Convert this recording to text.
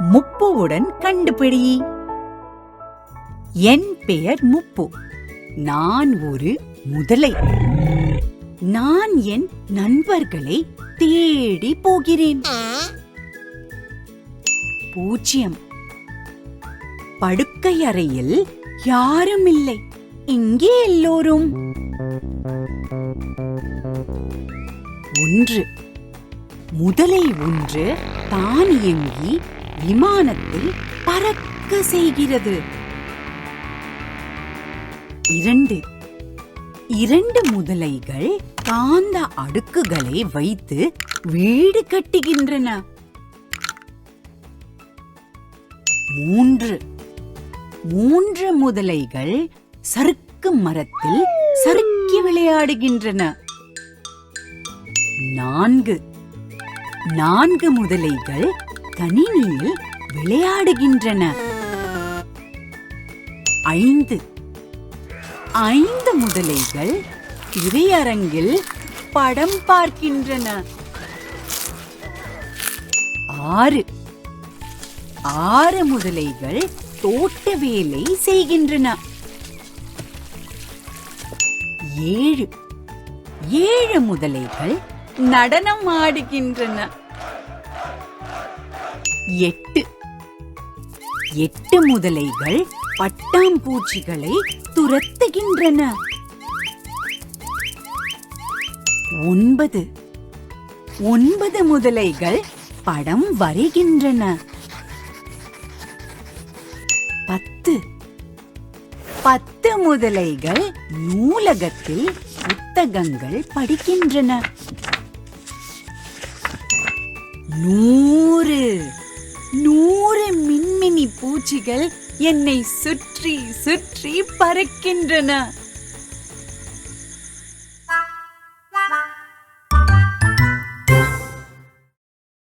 முப்புவுடன் கண்டுபிடி. என் பெயர் முப்பு. நான் ஒரு முதலை. நான் என் நண்பர்களை தேடி போகிறேன். 0. படுக்கை அறையில் யாரும் இல்லை. இங்கே எல்லோரும். 1. முதலை ஒன்று தானியங்கி விமானத்தில் பறக்க செய்கிறது. 2. 2 முதலைகள் காந்த அடுக்குகளை வைத்து வீடு கட்டுகின்றன. 3. 3 முதலைகள் சறுக்கு மரத்தில் சறுக்கி விளையாடுகின்றன. 4. 4 முதலைகள் கணினியில் விளையாடுகின்றன. 5. 5 முதலைகள் திரையரங்கில் படம் பார்க்கின்றன. 6. 6 முதலைகள் தோட்ட வேலை செய்கின்றன. 7. 7 முதலைகள் நடனம் ஆடுகின்றன. 8. 8 முதலைகள் பட்டாம்பூச்சிகளை துரத்துகின்றன. 9. 9 முதலைகள் படம் வரைகின்றன. 10. 10 முதலைகள் நூலகத்தில் புத்தகங்கள் படிக்கின்றன. 100. 100 மின்மினி பூச்சிகள் என்னை சுற்றி சுற்றி பறக்கின்றன.